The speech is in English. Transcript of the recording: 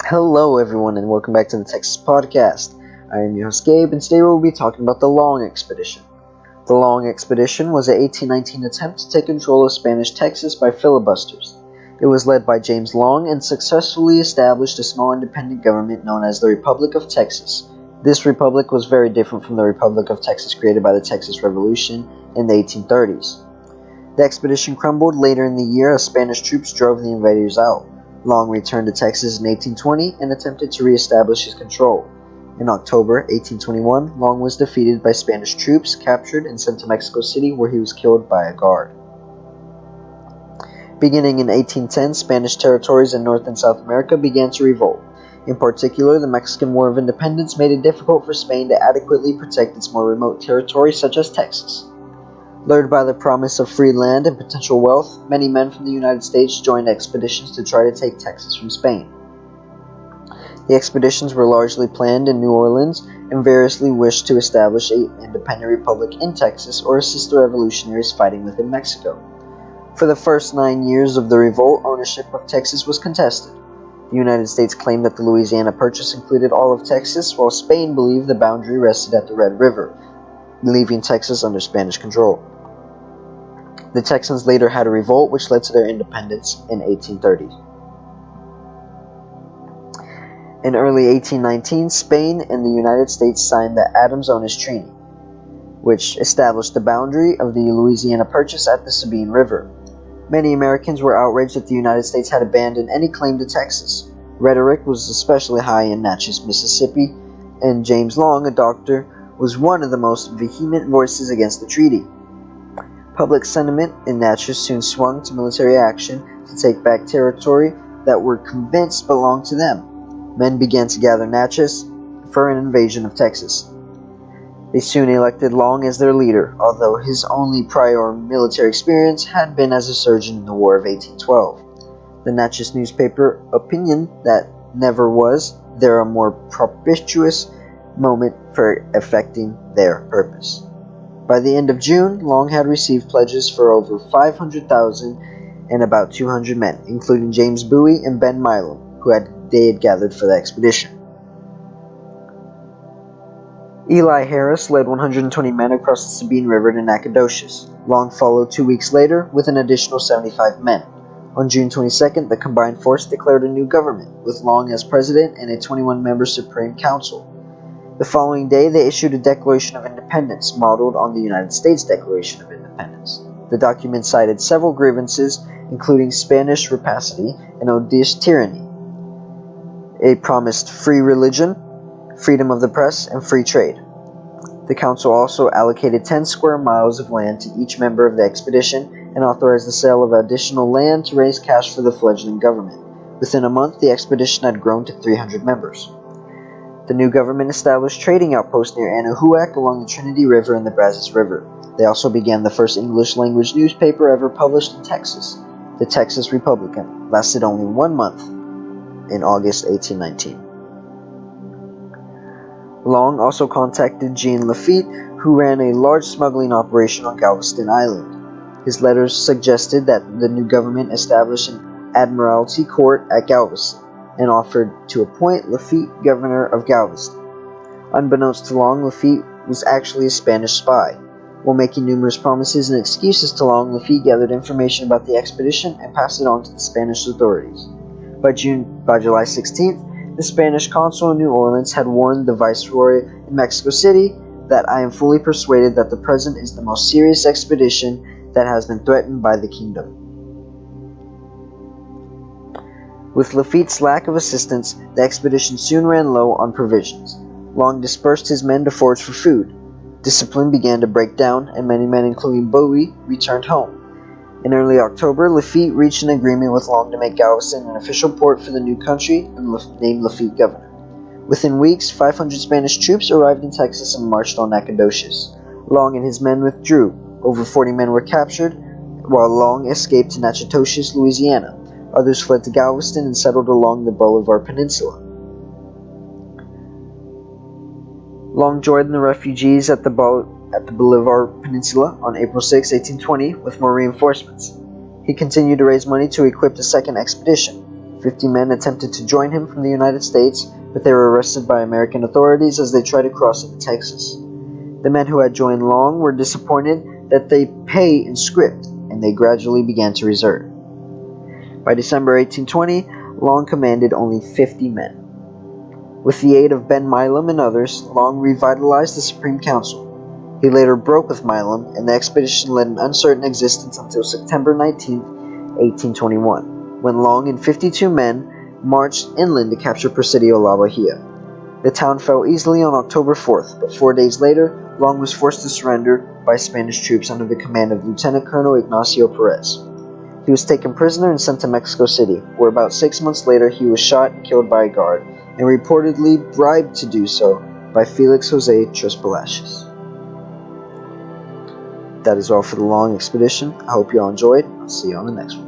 Hello, everyone, and welcome back to the Texas Podcast. I am your host, Gabe, and today we'll be talking about the Long Expedition. The Long Expedition was an 1819 attempt to take control of Spanish Texas by filibusters. It was led by James Long and successfully established a small independent government known as the Republic of Texas. This republic was very different from the Republic of Texas created by the Texas Revolution in the 1830s. The expedition crumbled later in the year as Spanish troops drove the invaders out. Long returned to Texas in 1820 and attempted to re-establish his control. In October 1821, Long was defeated by Spanish troops, captured, and sent to Mexico City, where he was killed by a guard. Beginning in 1810, Spanish territories in North and South America began to revolt. In particular, the Mexican War of Independence made it difficult for Spain to adequately protect its more remote territories, such as Texas. Lured by the promise of free land and potential wealth, many men from the United States joined expeditions to try to take Texas from Spain. The expeditions were largely planned in New Orleans and variously wished to establish an independent republic in Texas or assist the revolutionaries fighting within Mexico. For the first 9 years of the revolt, ownership of Texas was contested. The United States claimed that the Louisiana Purchase included all of Texas, while Spain believed the boundary rested at the Red River, leaving Texas under Spanish control. The Texans later had a revolt which led to their independence in 1830. In early 1819, Spain and the United States signed the Adams-Onis Treaty, which established the boundary of the Louisiana Purchase at the Sabine River. Many Americans were outraged that the United States had abandoned any claim to Texas. Rhetoric was especially high in Natchez, Mississippi, and James Long, a doctor, was one of the most vehement voices against the treaty. Public sentiment in Natchez soon swung to military action to take back territory that were convinced belonged to them. Men began to gather Natchez for an invasion of Texas. They soon elected Long as their leader, although his only prior military experience had been as a surgeon in the War of 1812. The Natchez newspaper opined that never was there a more propitious moment for effecting their purpose. By the end of June, Long had received pledges for over 500,000 and about 200 men, including James Bowie and Ben Milam, who they had gathered for the expedition. Eli Harris led 120 men across the Sabine River to Nacogdoches. Long followed 2 weeks later with an additional 75 men. On June 22nd, the combined force declared a new government, with Long as president and a 21-member Supreme Council. The following day, they issued a Declaration of Independence modeled on the United States Declaration of Independence. The document cited several grievances, including Spanish rapacity and odious tyranny. It promised free religion, freedom of the press, and free trade. The council also allocated 10 square miles of land to each member of the expedition and authorized the sale of additional land to raise cash for the fledgling government. Within a month, the expedition had grown to 300 members. The new government established trading outposts near Anahuac along the Trinity River and the Brazos River. They also began the first English-language newspaper ever published in Texas. The Texas Republican lasted only 1 month in August 1819. Long also contacted Jean Lafitte, who ran a large smuggling operation on Galveston Island. His letters suggested that the new government establish an admiralty court at Galveston, and offered to appoint Lafitte governor of Galveston. Unbeknownst to Long, Lafitte was actually a Spanish spy. While making numerous promises and excuses to Long, Lafitte gathered information about the expedition and passed it on to the Spanish authorities. By July 16th, the Spanish consul in New Orleans had warned the viceroy in Mexico City that I am fully persuaded that the present is the most serious expedition that has been threatened by the kingdom. With Lafitte's lack of assistance, the expedition soon ran low on provisions. Long dispersed his men to forage for food. Discipline began to break down, and many men, including Bowie, returned home. In early October, Lafitte reached an agreement with Long to make Galveston an official port for the new country and named Lafitte governor. Within weeks, 500 Spanish troops arrived in Texas and marched on Nacogdoches. Long and his men withdrew. Over 40 men were captured, while Long escaped to Natchitoches, Louisiana. Others fled to Galveston and settled along the Bolivar Peninsula. Long joined the refugees at the Bolivar Peninsula on April 6, 1820, with more reinforcements. He continued to raise money to equip the second expedition. 50 men attempted to join him from the United States, but they were arrested by American authorities as they tried to cross into Texas. The men who had joined Long were disappointed that they pay in scrip, and they gradually began to desert. By December 1820, Long commanded only 50 men. With the aid of Ben Milam and others, Long revitalized the Supreme Council. He later broke with Milam, and the expedition led an uncertain existence until September 19, 1821, when Long and 52 men marched inland to capture Presidio La Bahia. The town fell easily on October 4th, but 4 days later, Long was forced to surrender by Spanish troops under the command of Lieutenant Colonel Ignacio Perez. He was taken prisoner and sent to Mexico City, where about 6 months later he was shot and killed by a guard, and reportedly bribed to do so by Felix Jose Tres Palacios. That is all for the Long expedition. I hope you all enjoyed. I'll see you on the next one.